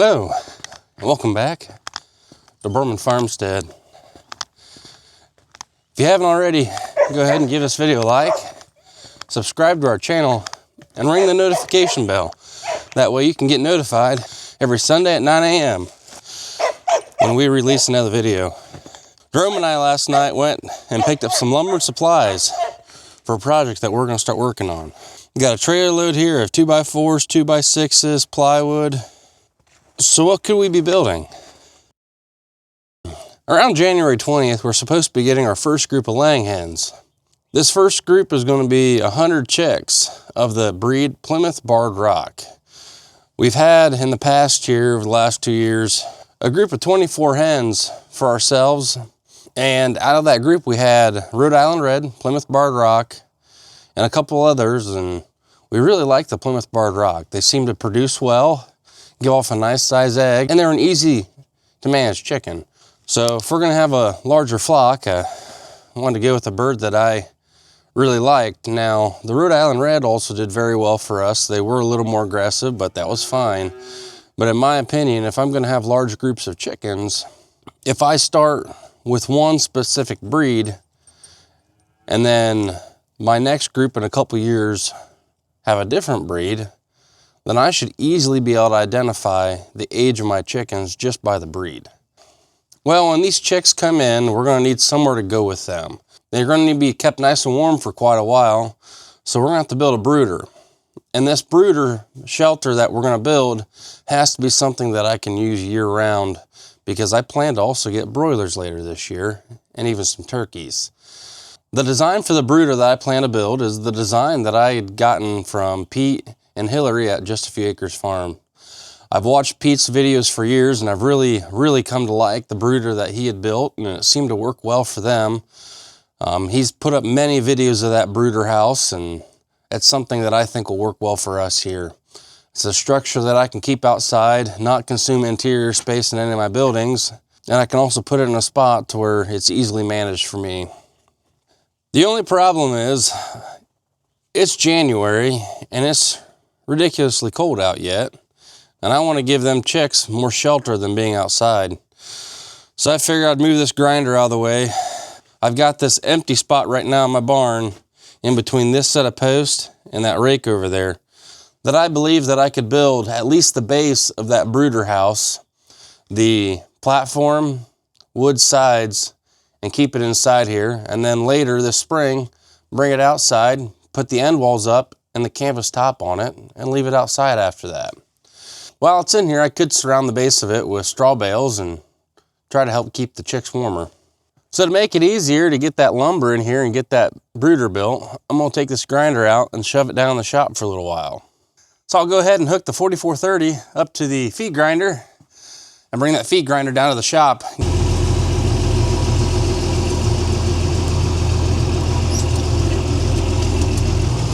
Hello, and welcome back to Broerman Farmstead. If you haven't already, go ahead and give this video a like, subscribe to our channel, and ring the notification bell. That way you can get notified every Sunday at 9 a.m. when we release another video. Jerome and I last night went and picked up some lumber and supplies for a project that we're going to start working on. We got a trailer load here of 2x4s, 2x6s, plywood. So what could we be building? Around January 20th, we're supposed to be getting our first group of laying hens. This first group is going to be 100 chicks of the breed Plymouth Barred Rock. We've had in the past year, over the last 2 years, a group of 24 hens for ourselves. And out of that group, we had Rhode Island Red, Plymouth Barred Rock, and a couple others. And we really like the Plymouth Barred Rock. They seem to produce well, give off a nice size egg, and they're an easy to manage chicken. So if we're gonna have a larger flock, I wanted to go with a bird that I really liked. Now, the Rhode Island Red also did very well for us. They were a little more aggressive, but that was fine. But in my opinion, if I'm gonna have large groups of chickens, if I start with one specific breed, and then my next group in a couple years have a different breed, then I should easily be able to identify the age of my chickens just by the breed. Well, when these chicks come in, we're going to need somewhere to go with them. They're going to need to be kept nice and warm for quite a while, so we're going to have to build a brooder. And this brooder shelter that we're going to build has to be something that I can use year-round, because I plan to also get broilers later this year, and even some turkeys. The design for the brooder that I plan to build is the design that I had gotten from Pete and Hillary at Just a Few Acres Farm. I've watched Pete's videos for years, and I've really come to like the brooder that he had built, and it seemed to work well for them. He's put up many videos of that brooder house, and it's something that I think will work well for us here. It's a structure that I can keep outside, not consume interior space in any of my buildings, and I can also put it in a spot to where it's easily managed for me. The only problem is, it's January, and it's ridiculously cold out yet, and I want to give them chicks more shelter than being outside. So I figured I'd move this grinder out of the way. I've got this empty spot right now in my barn, in between this set of posts and that rake over there, that I believe that I could build at least the base of that brooder house, the platform, wood sides, and keep it inside here. And then later this spring, bring it outside, put the end walls up and the canvas top on it, and leave it outside after that. While it's in here, I could surround the base of it with straw bales and try to help keep the chicks warmer. So to make it easier to get that lumber in here and get that brooder built, I'm gonna take this grinder out and shove it down in the shop for a little while. So I'll go ahead and hook the 4430 up to the feed grinder and bring that feed grinder down to the shop.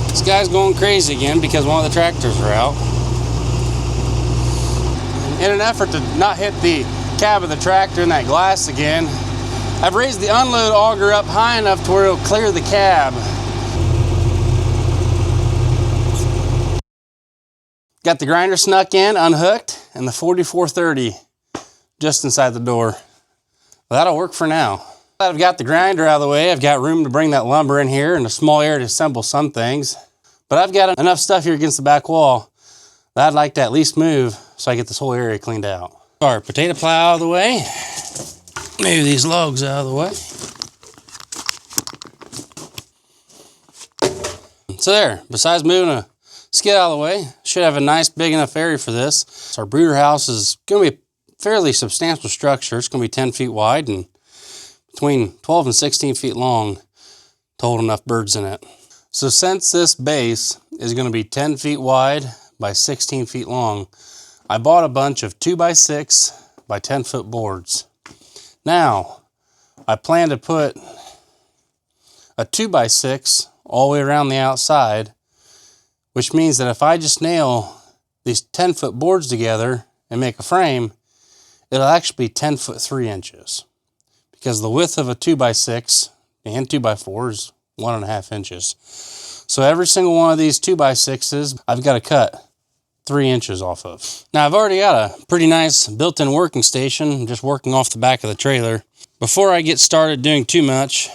This guy's going crazy again because one of the tractors are out. In an effort to not hit the cab of the tractor in that glass again, I've raised the unload auger up high enough to where it'll clear the cab. Got the grinder snuck in, unhooked, and the 4430 just inside the door. Well, that'll work for now. I've got the grinder out of the way. I've got room to bring that lumber in here and a small area to assemble some things. But I've got enough stuff here against the back wall that I'd like to at least move so I get this whole area cleaned out. Our potato plow out of the way. Move these logs out of the way. So there, besides moving a skid out of the way, should have a nice big enough area for this. So our brooder house is going to be a fairly substantial structure. It's going to be 10 feet wide and between 12 and 16 feet long to hold enough birds in it. So since this base is going to be 10 feet wide by 16 feet long, I bought a bunch of 2x6 by 10 foot boards. Now, I plan to put a 2x6 all the way around the outside, which means that if I just nail these 10 foot boards together and make a frame, it'll actually be 10 foot 3 inches. Because the width of a 2x6 and 2x4 is 1.5 inches. So every single one of these 2x6s, I've got to cut 3 inches off of. Now I've already got a pretty nice built-in working station. I'm just working off the back of the trailer. Before I get started doing too much,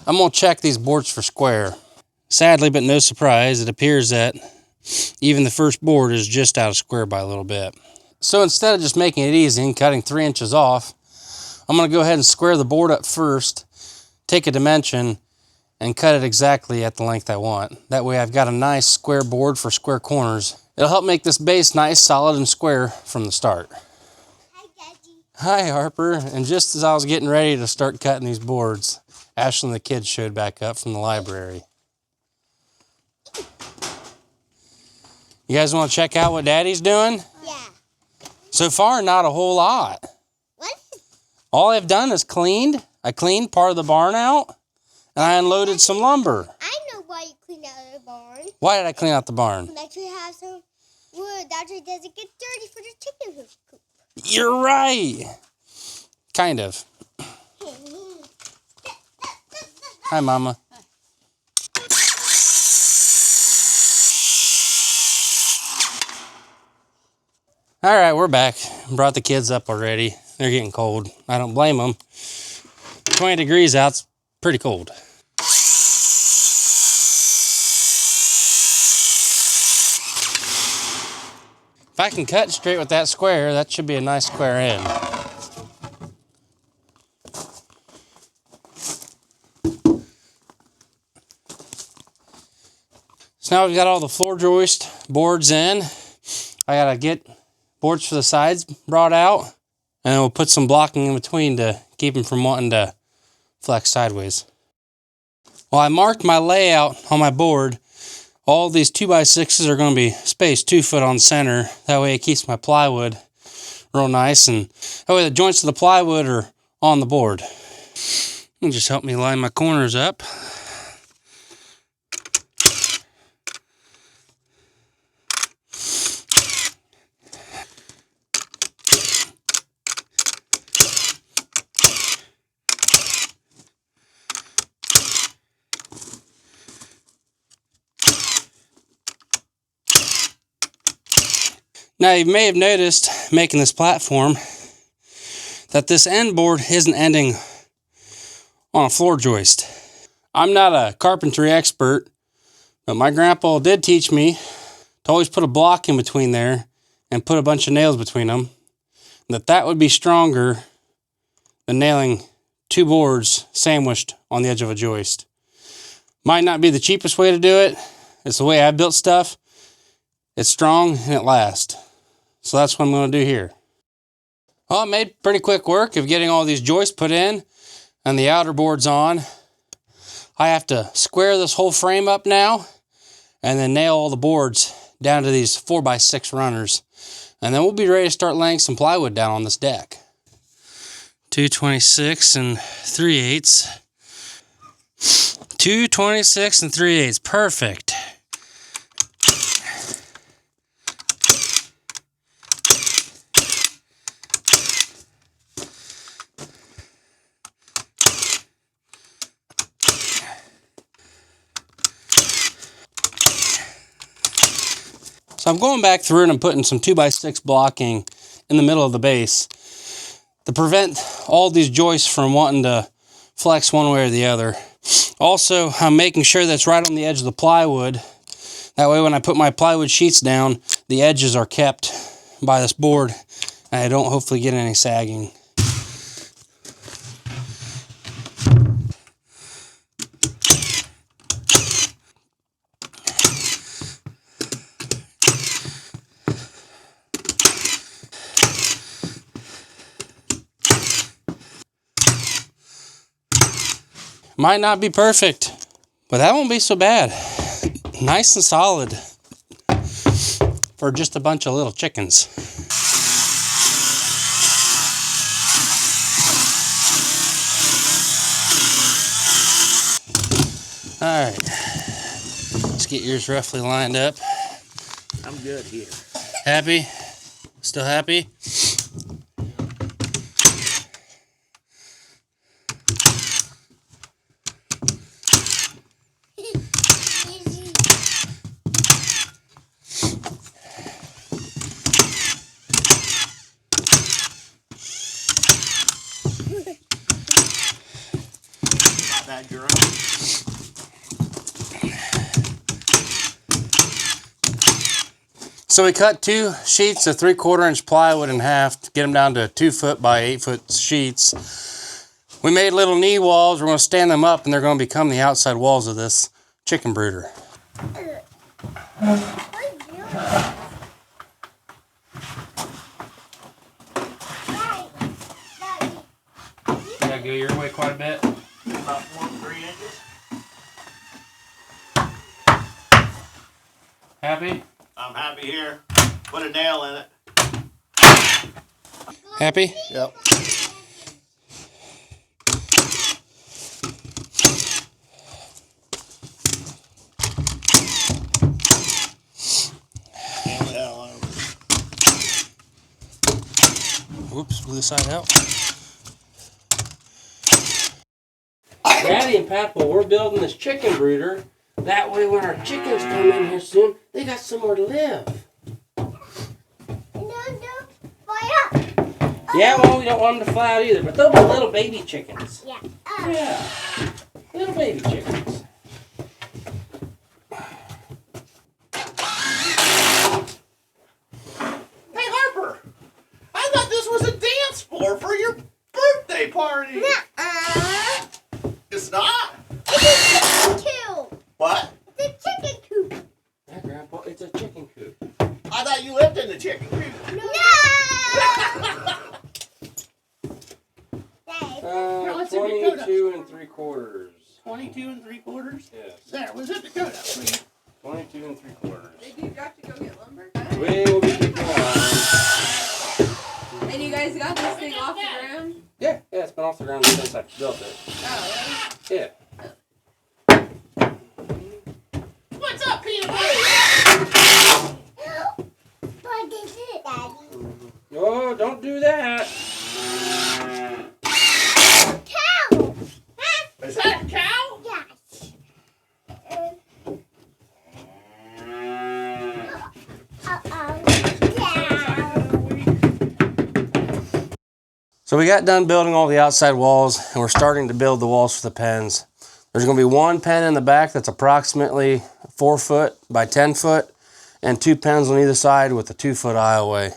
I'm gonna check these boards for square. Sadly, but no surprise, it appears that even the first board is just out of square by a little bit. So instead of just making it easy and cutting 3 inches off, I'm gonna go ahead and square the board up first, take a dimension, and cut it exactly at the length I want. That way I've got a nice square board for square corners. It'll help make this base nice, solid, and square from the start. Hi, Daddy. Hi, Harper. And just as I was getting ready to start cutting these boards, Ashley and the kids showed back up from the library. You guys want to check out what Daddy's doing? Yeah. So far, not a whole lot. What? All I've done is cleaned. I cleaned part of the barn out, and I unloaded some lumber. I know why you cleaned out the barn. Why did I clean out the barn? That you have some wood. That way it doesn't get dirty for the chicken coop. You're right. Kind of. Hi, Mama. All right, we're back. Brought the kids up already. They're getting cold. I don't blame them. 20 degrees out's pretty cold. If I can cut straight with that square, that should be a nice square end. So now we've got all the floor joist boards in. I gotta get boards for the sides brought out, and then we'll put some blocking in between to keep them from wanting to flex sideways. Well, I marked my layout on my board. All these 2x6s are going to be spaced 2 foot on center. That way it keeps my plywood real nice, and that way the joints of the plywood are on the board. And just help me line my corners up. Now you may have noticed, making this platform, that this end board isn't ending on a floor joist. I'm not a carpentry expert, but my grandpa did teach me to always put a block in between there and put a bunch of nails between them. That would be stronger than nailing 2 boards sandwiched on the edge of a joist. Might not be the cheapest way to do it. It's the way I built stuff. It's strong and it lasts. So that's what I'm going to do here. Well, I made pretty quick work of getting all these joists put in and the outer boards on. I have to square this whole frame up now and then nail all the boards down to these 4x6 runners. And then we'll be ready to start laying some plywood down on this deck. 226 3/8. 226 3/8. Perfect. So I'm going back through and I'm putting some 2x6 blocking in the middle of the base to prevent all these joists from wanting to flex one way or the other. Also, I'm making sure that's right on the edge of the plywood. That way when I put my plywood sheets down, the edges are kept by this board and I don't hopefully get any sagging. Might not be perfect, but that won't be so bad. Nice and solid for just a bunch of little chickens. All right, let's get yours roughly lined up. I'm good here. Happy? Still happy? Add your own. So we cut 2 sheets of 3/4 inch plywood in half to get them down to 2 foot by 8 foot sheets. We made little knee walls. We're going to stand them up and they're going to become the outside walls of this chicken brooder. Yeah, go your way quite a bit. About 1-3 inches. Happy? I'm happy here. Put a nail in it. Happy? Yep. Nail the hell out of it. Oops, blew the side out. Daddy and Papa, we're building this chicken brooder. That way when our chickens come in here soon, they got somewhere to live. Yeah, well, we don't want them to fly out either, but they'll be little baby chickens. Yeah. Yeah, little baby chickens. Hey, Harper! I thought this was a dance floor for your birthday party. It's not? What? It's a chicken coop. Yeah, Grandpa, it's a chicken coop. I thought you lived in the chicken coop. No! 22 3/4. 22 3/4? Yes. There, was it Dakota? 22 3/4. Maybe you got to go get lumber? We will be keeping on. And you guys got this thing off the ground? Yeah, it's been off the ground since I built it. Oh, Yeah. What's up, peanut butter? What is it, Daddy? Oh, don't do that. Cow! Is that a cow? Yes. So we got done building all the outside walls and we're starting to build the walls for the pens. There's going to be 1 pen in the back that's approximately 4 foot by 10 foot and 2 pens on either side with a 2 foot aisleway.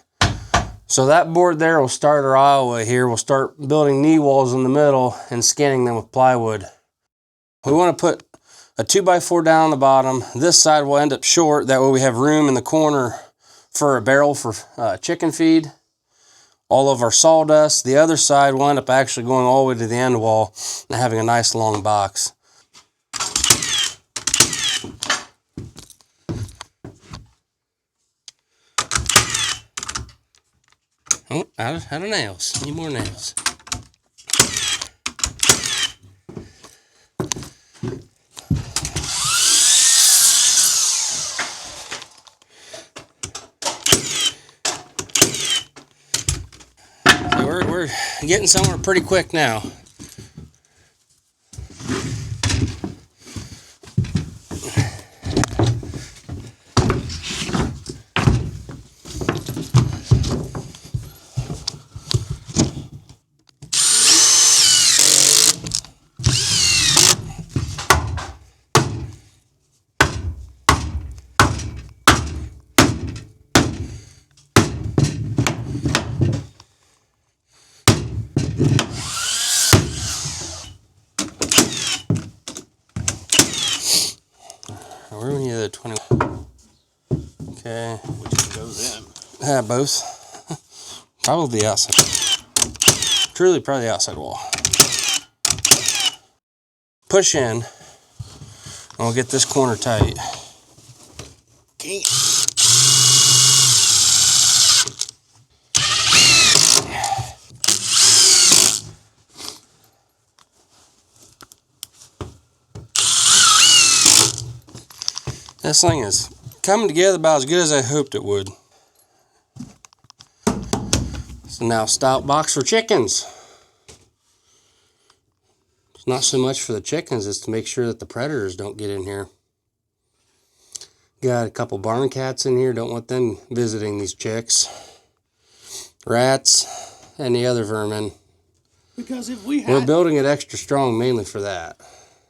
So that board there will start our aisleway here. We'll start building knee walls in the middle and scanning them with plywood. We want to put a 2x4 down on the bottom. This side will end up short. That way we have room in the corner for a barrel for chicken feed. All of our sawdust. The other side will end up actually going all the way to the end wall and having a nice long box. Oh, out of nails. Need more nails. So we're getting somewhere pretty quick now. Where are we near the 20? Okay. Which one goes in? Both. Probably the outside. Truly, probably the outside wall. Push in. And we'll get this corner tight. Can't. This thing is coming together about as good as I hoped it would. So now stout box for chickens. It's not so much for the chickens, it's to make sure that the predators don't get in here. Got a couple barn cats in here, don't want them visiting these chicks. Rats, and the other vermin. Because if we We're had... building it extra strong mainly for that.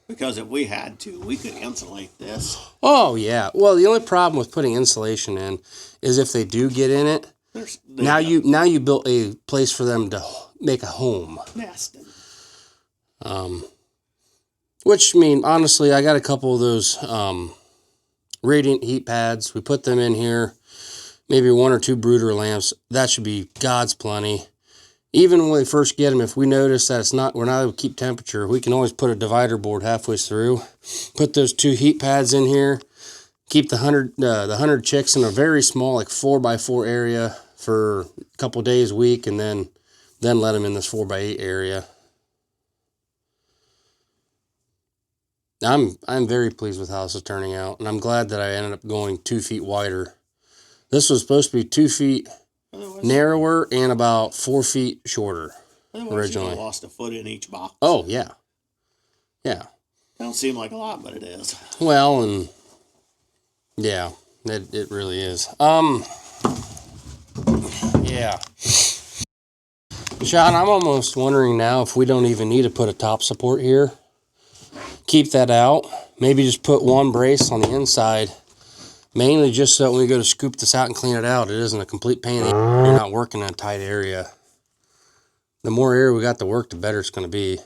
Because if we had to, we could insulate this. Oh, yeah. Well, the only problem with putting insulation in is if they do get in it, now you built a place for them to make a home. Nesting. Which, I mean, honestly, I got a couple of those radiant heat pads. We put them in here. Maybe 1 or 2 brooder lamps. That should be God's plenty. Even when we first get them, if we notice that we're not able to keep temperature, we can always put a divider board halfway through. Put those 2 heat pads in here. Keep the 100 chicks in a very small, like 4x4 area for a couple days a week, and then let them in this 4x8 area. I'm very pleased with how this is turning out, and I'm glad that I ended up going 2 feet wider. This was supposed to be 2 feet narrower and about 4 feet shorter originally. You lost a foot in each box. Oh, yeah. Yeah. Don't seem like a lot, but it is. Well, and yeah, it really is. Yeah. Sean, I'm almost wondering now if we don't even need to put a top support here. Keep that out. Maybe just put 1 brace on the inside. Mainly just so when we go to scoop this out and clean it out, it isn't a complete pain. You're not working in a tight area. The more area we got to work, the better it's going to be.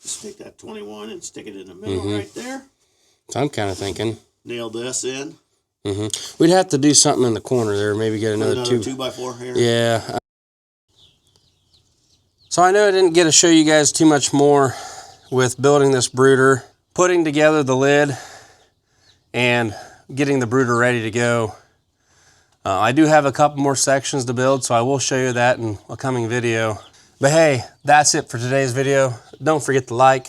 Just take that 21 and stick it in the middle right there. So I'm kind of thinking. Nail this in. We'd have to do something in the corner there. Maybe get another 2x4 here. Yeah. So I know I didn't get to show you guys too much more with building this brooder. Putting together the lid and getting the brooder ready to go. I do have a couple more sections to build, so I will show you that in a coming video. But hey, that's it for today's video. Don't forget to like,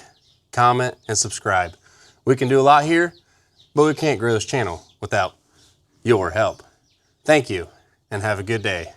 comment, and subscribe. We can do a lot here, but we can't grow this channel without your help. Thank you, and have a good day.